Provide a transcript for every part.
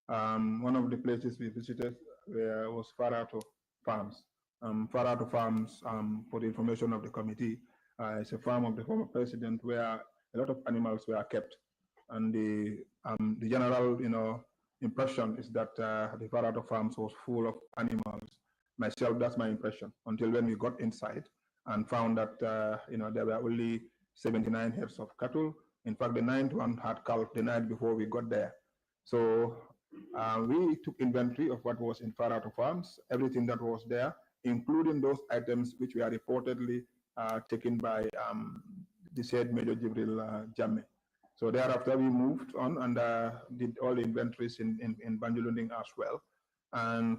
One of the places we visited was Farato Farms. Farato Farms, for the information of the committee, is a farm of the former president where a lot of animals were kept. And the general, impression is that the Farato Farms was full of animals. Myself, that's my impression, until when we got inside and found that, there were only 79 heads of cattle. In fact, the ninth one had calved the night before we got there. So we took inventory of what was in Farato Farms, everything that was there, including those items which were reportedly taken by the said Major Jibril Janneh. So thereafter, we moved on and did all the inventories in Banjulunding as well. And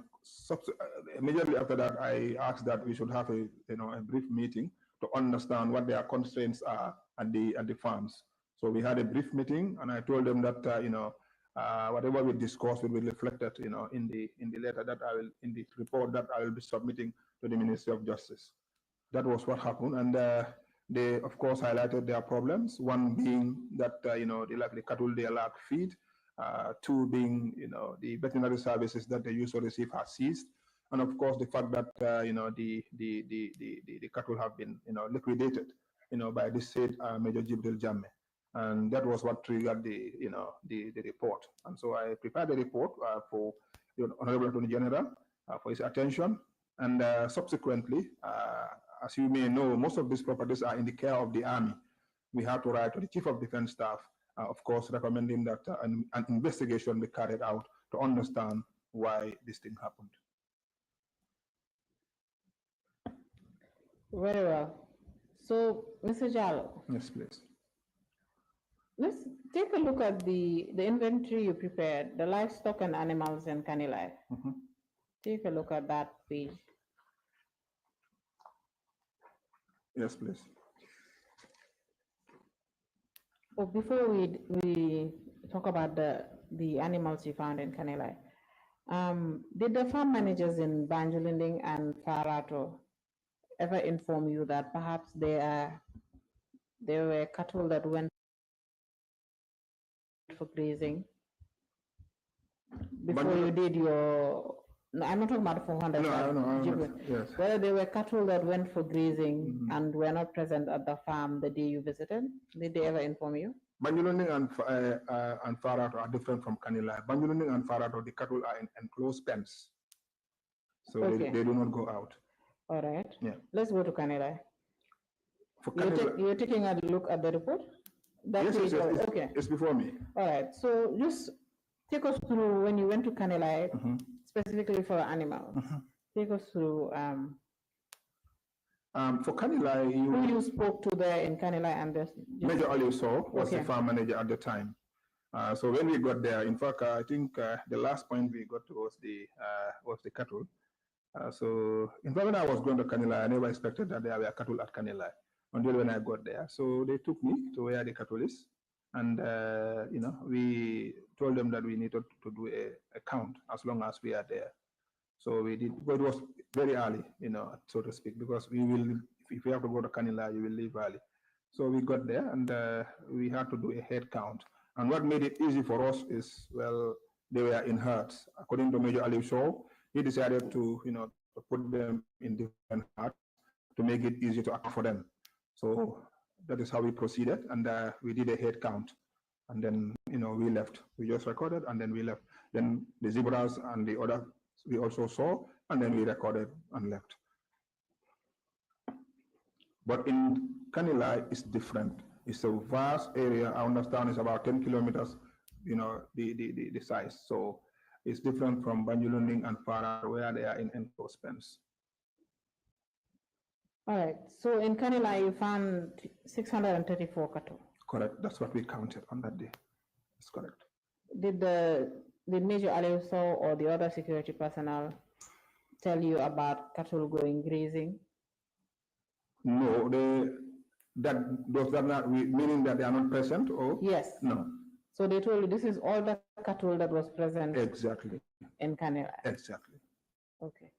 immediately after that, I asked that we should have a brief meeting to understand what their constraints are at the farms. So we had a brief meeting, and I told them that whatever we discussed will be reflected, in the letter that I will, in the report that I will be submitting to the Ministry of Justice. That was what happened, and they, of course, highlighted their problems. One being that the cattle they lack feed. Two being the veterinary services that they used to receive are ceased, and of course the fact that the cattle have been liquidated by the said Major Jibril Janneh. And that was what triggered the report. And so I prepared the report for the Honorable Attorney General for his attention. And subsequently, as you may know, most of these properties are in the care of the Army. We had to write to the Chief of Defense Staff, of course, recommending that an investigation be carried out to understand why this thing happened. Very well. So, Mr. Jallo. Yes, please. Let's take a look at the inventory you prepared, the livestock and animals in Kanilai. Take a look at that page. Yes, please. Well, before we talk about the animals you found in Kanilai, did the farm managers in Banjulunding and Farato ever inform you that perhaps there were cattle that went for grazing before you did your? No, I'm not talking about 400. No, yes. Whether there were cattle that went for grazing and were not present at the farm the day you visited, did they ever inform you? Banjulunding and Farato are different from Kanilai. Banjulunding and Farato, the cattle are in enclosed pens, so they do not go out. All right. Yeah. Let's go to Kanilai. For Kanilai, you're taking a look at the report? Yes. Okay. It's before me. All right. So just take us through when you went to Kanilai, specifically for animals. Take us through. For Kanilai, who you spoke to there in Kanilai, and Major Ali Sow was the farm manager at the time. So when we got there, in fact, I think the last point we got to was the cattle. So in fact, when I was going to Kanilai, I never expected that there were cattle at Kanilai until when I got there. So they took me to where the cattle is, and we told them that we needed to do a count as long as we are there. So we did, but it was very early, so to speak, because if we have to go to Kanilai, you will leave early. So we got there, and we had to do a head count. And what made it easy for us is, well, they were in herds. According to Major Ali Shaw, he decided to, to put them in different herds to make it easy to account for them. So that is how we proceeded, and we did a head count. And then, we left. We just recorded, and then we left. Then the zebras and the other we also saw, and then we recorded and left. But in Kanilai, it's different. It's a vast area. I understand it's about 10 kilometers, the size. So it's different from Banjulunding and Farah, where they are in enclosed pens. All right. So in Kanilai, you found 634 cattle. Correct. That's what we counted on that day. That's correct. Did Major Aleuso or the other security personnel tell you about cattle going grazing? No, does that not meaning that they are not present, or? Yes. No. So they told you this is all the cattle that was present. Exactly. In Kanilai. Exactly. Okay.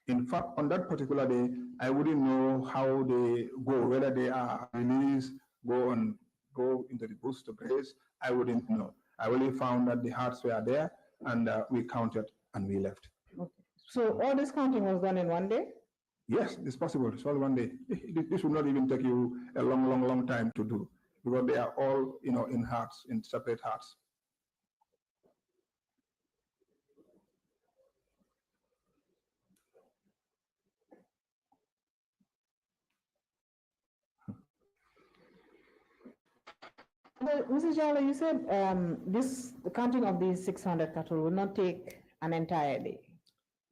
In fact, on that particular day, I wouldn't know how they go, whether they are released, go into the bush to graze. I wouldn't know. I only found that the herds were there, and we counted and we left. Okay. So all this counting was done in one day? Yes, it's possible. It's all one day. This will not even take you a long time to do because they are all, in herds, in separate herds. Mrs. Jala, you said the counting of these 600 cattle will not take an entire day.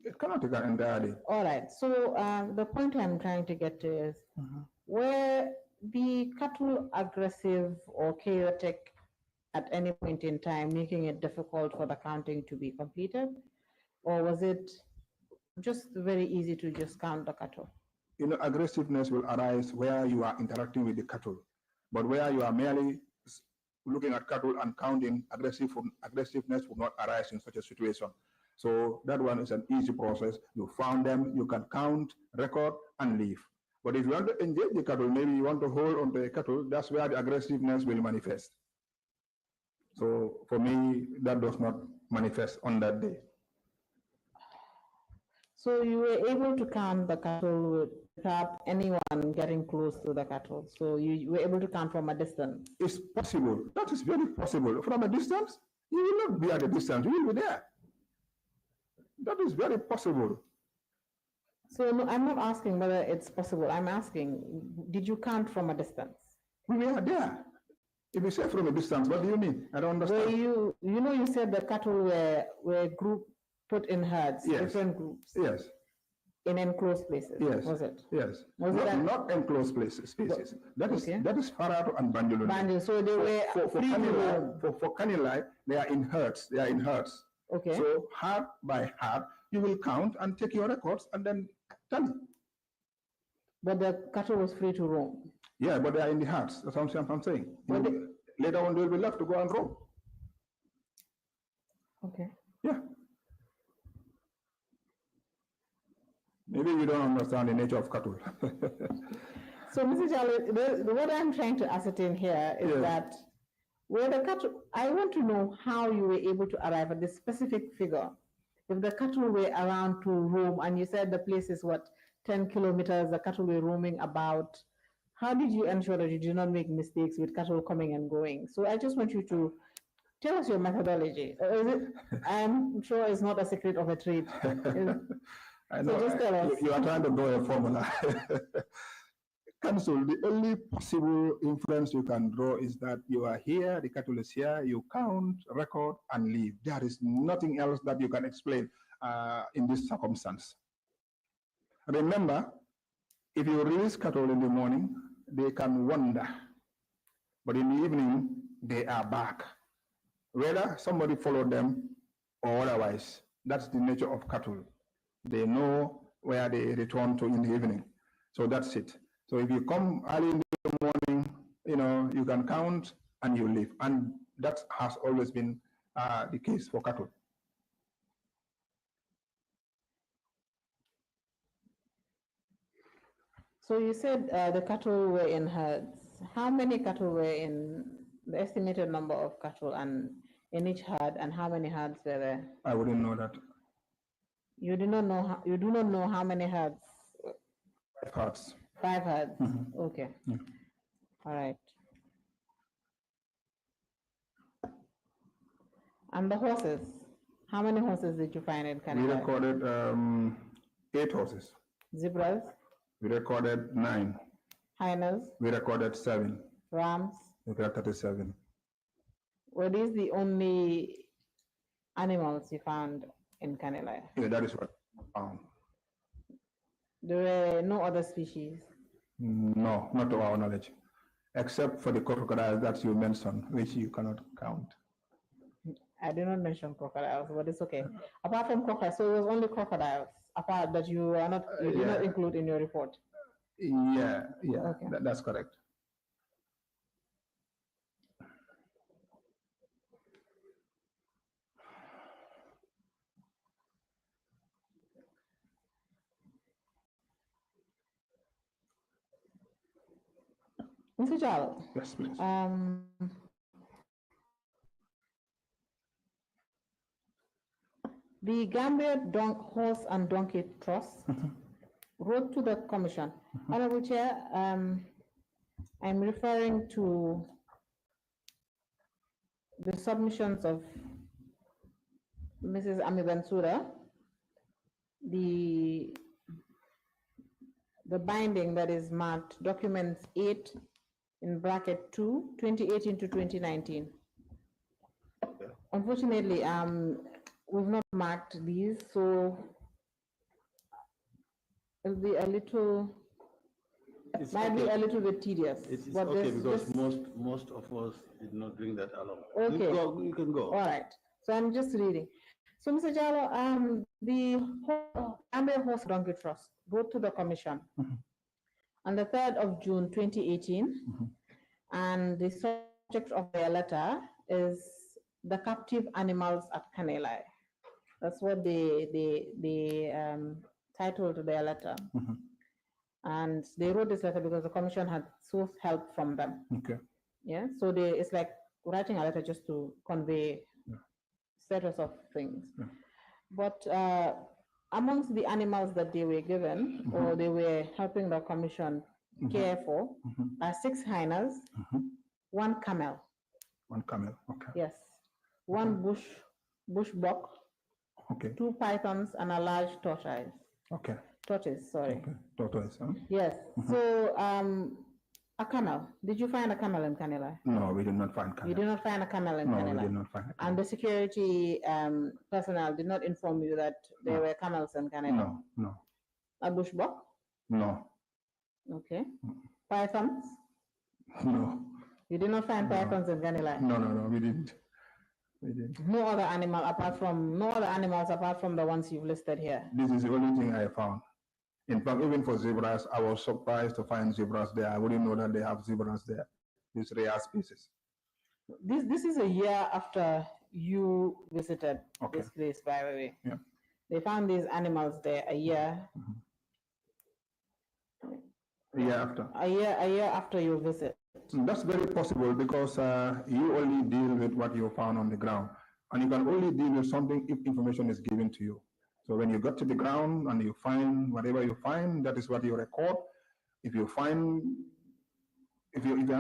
It cannot take an entire day. All right. So the point I'm trying to get to is were the cattle aggressive or chaotic at any point in time, making it difficult for the counting to be completed? Or was it just very easy to just count the cattle? Aggressiveness will arise where you are interacting with the cattle, but where you are merely looking at cattle and counting, aggressiveness will not arise in such a situation. So that one is an easy process. You found them, you can count, record, and leave. But if you want to engage the cattle, maybe you want to hold on to the cattle, that's where the aggressiveness will manifest. So for me, that does not manifest on that day. So you were able to count the cattle without anyone getting close to the cattle. So you were able to count from a distance. It's possible. That is very possible. From a distance, you will not be at a distance. You will be there. That is very possible. So no, I'm not asking whether it's possible. I'm asking, did you count from a distance? We are there. If you say from a distance, what do you mean? I don't understand. Well, you said the cattle were put in herds, yes. Different groups. Yes. In enclosed places. Yes. Was it? Yes. Was not enclosed spaces. That is Farato and Banjulu. Banjulu. So they were for Kanilai, they are in herds. They are in herds. Okay. So herd by herd, you will count and take your records and then tally. But the cattle was free to roam. Yeah, but they are in the herds. That's what I'm saying. Later on, they will be left to go and roam. Okay. Yeah. Maybe you don't understand the nature of cattle. So, Mr. Jalo, what I'm trying to ascertain here is that where the cattle, I want to know how you were able to arrive at this specific figure. If the cattle were around to roam, and you said the place is 10 kilometers, the cattle were roaming about, how did you ensure that you did not make mistakes with cattle coming and going? So I just want you to tell us your methodology. I'm sure it's not a secret of a trade. I know. So just tell us. You are trying to draw a formula. Council, the only possible inference you can draw is that you are here, the cattle is here, you count, record, and leave. There is nothing else that you can explain in this circumstance. Remember, if you release cattle in the morning, they can wander. But in the evening, they are back. Whether somebody followed them or otherwise, that's the nature of cattle. They know where they return to in the evening. So that's it. So if you come early in the morning, you can count and you leave. And that has always been the case for cattle. So you said the cattle were in herds. How many cattle were in the estimated number of cattle and in each herd, and how many herds were there? I wouldn't know that. You do not know. You do not know how many herds. 5 herds. 5 herds. Okay. Yeah. All right. And the horses. How many horses did you find in Canada? We recorded 8 horses. Zebras? We recorded 9. Hyenas? We recorded 7. Rams? We got 37. Were these the only animals you found in Canada? Yeah, that is what I found. There were no other species? No, not to our knowledge, except for the crocodiles that you mentioned, which you cannot count. I did not mention crocodiles, but it's okay. Apart from crocodiles, so it was only crocodiles apart that you did not include in your report. Yeah, Okay. That's correct. Mr. Jal, Yes, please. The Gambia Horse and Donkey Trust wrote to the Commission. Honorable Chair, I'm referring to the submissions of Mrs. Ami Bensouda, the binding that is marked documents 8 in bracket 2, 2018 to 2019. Unfortunately, we've not marked these, so it'll be a little, might be a little bit tedious. It's okay because most of us did not bring that along. Okay. You can go. All right. So I'm just reading. So, Mr. Jallo, the Gambia Horse Donkey Trust wrote to the Commission on the 3rd of June 2018, and the subject of their letter is the captive animals at Kanelai. That's what they titled their letter. And they wrote this letter because the Commission had sought help from them. Okay. Yeah. So it's like writing a letter just to convey status of things. But amongst the animals that they were given or they were helping the Commission care for are 6 hyenas, 1 camel. 1 camel, okay. Yes. 1 bush buck, okay. 2 pythons, and a large tortoise. Okay. Tortoise, sorry. Okay. Tortoise, huh? Yes. So a camel. Did you find a camel in Kanela? No, we did not find camel. You did not find a camel in Kanela? No, we did not find a camel. And the security personnel did not inform you that there were camels in Kanela? No, no. A bush buck? No. Okay. Pythons? No. You did not find pythons in Kanela? No, we didn't. We didn't. No other animals apart from the ones you've listed here? This is the only thing I found. In fact, even for zebras, I was surprised to find zebras there. I wouldn't know that they have zebras there. These rare species. This is a year after you visited this place, by the way. Yeah. They found these animals there a year. A year after. A year after your visit. That's very possible because you only deal with what you found on the ground. And you can only deal with something if information is given to you. So when you got to the ground and you find whatever you find, that is what you record. If you are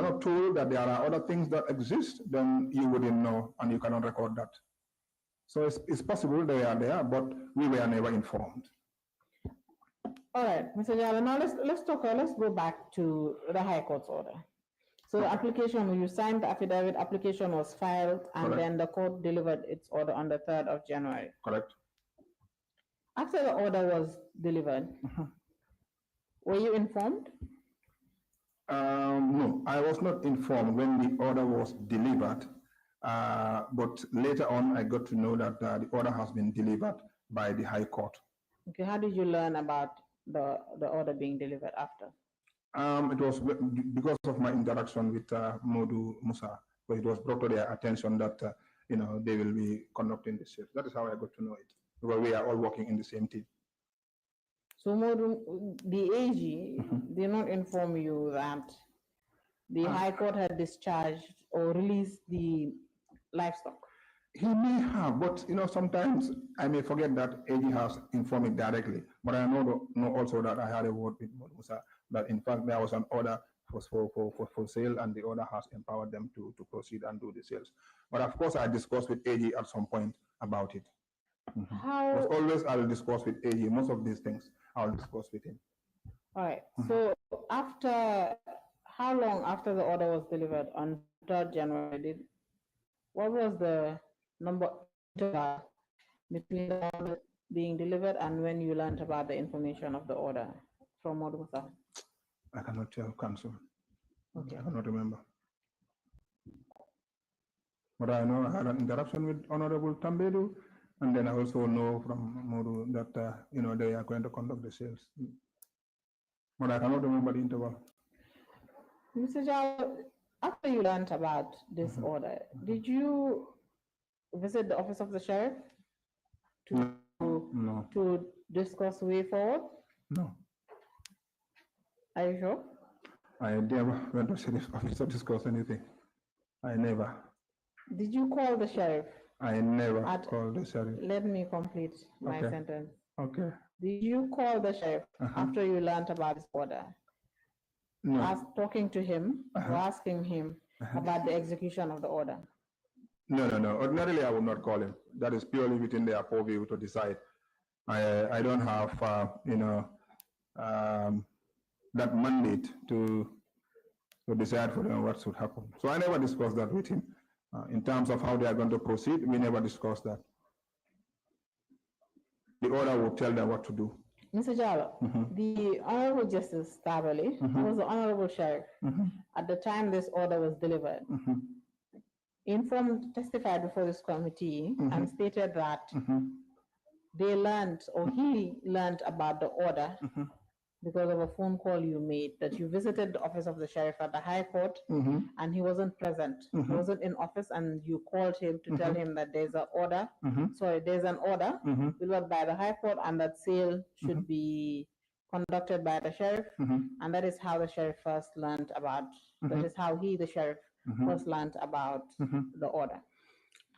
not told that there are other things that exist, then you wouldn't know and you cannot record that. So it's possible they are there, but we were never informed. All right, Mr. Jallo, now let's go back to the High Court's order. So the application, when you signed the affidavit, application was filed, and then the court delivered its order on the 3rd of January. Correct. After the order was delivered, were you informed? No, I was not informed when the order was delivered, but later on I got to know that the order has been delivered by the High Court. Okay, how did you learn about the order being delivered after? It was because of my interaction with Modu Musa, but it was brought to their attention that they will be conducting the sales. That is how I got to know it, because we are all working in the same team. So Modu, the AG did not inform you that the High Court had discharged or released the livestock? He may have, but sometimes I may forget that AG has informed me directly. But I know also that I had a word with Modu Musa that in fact there was an order for sale, and the order has empowered them to proceed and do the sales. But of course, I discussed with AG at some point about it. How? As always, I will discuss with AG. Most of these things I will discuss with him. All right. So how long after the order was delivered on 3rd January? What was the number between the order being delivered and when you learned about the information of the order from Modusa? I cannot tell, Council. Okay. I cannot remember. But I know I had an interaction with Honorable Tambedu, and then I also know from Modu that they are going to conduct the sales. But I cannot remember the interval. Mr. Jal, after you learned about this order, did you visit the office of the sheriff to discuss way forward? No. Are you sure? I never went to sheriff's office to discuss anything. I never. Did you call the sheriff I never At- called the sheriff. Let me complete my Okay. sentence. Okay. Did you call the sheriff Uh-huh. after you learned about this order? No. Talking to him or Uh-huh. asking him about the execution of the order? No. Ordinarily, I would not call him. That is purely within their purview to decide. I don't have, that mandate to decide for them what should happen. So I never discussed that with him. In terms of how they are going to proceed, we never discussed that. The order will tell them what to do. Mr. Jallo, the Honorable Justice Tabali was the Honorable Sheriff at the time this order was delivered. Testified before this committee and stated that they learned, or he learned about the order because of a phone call you made, that you visited the office of the sheriff at the High Court and he wasn't present. He wasn't in office, and you called him to tell him that there's an order. There's an order delivered by the High Court, and that sale should be conducted by the sheriff. And that is how the sheriff first learned about, that is how he, the sheriff, first learned about the order.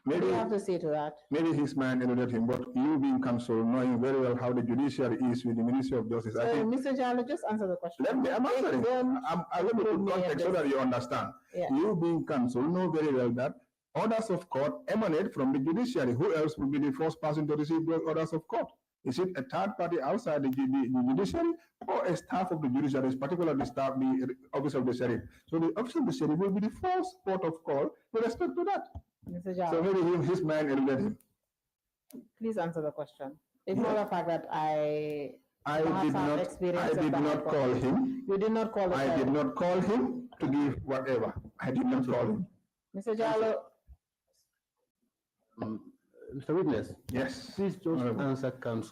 What do you have to say to that? Maybe his mind eluded him, but you being counsel, knowing very well how the judiciary is with the Ministry of Justice, I think. Mr. Jallo, just answer the question. I'm answering. I'm going to put context so that you understand. Yeah. You being counsel know very well that orders of court emanate from the judiciary. Who else will be the first person to receive those orders of court? Is it a third party outside the judiciary or a staff of the judiciary, particularly the staff, the office of the sheriff? So the office of the sheriff will be the first port of call with respect to that. Mr. Jallo, So maybe his mind eluded him. please answer the question. Ignore the fact that I did not call him. You did not call the I sheriff. did not call him to give whatever. I did not call him. Mr. Jallo, Mr. Witness, Yes. please just answer counsel.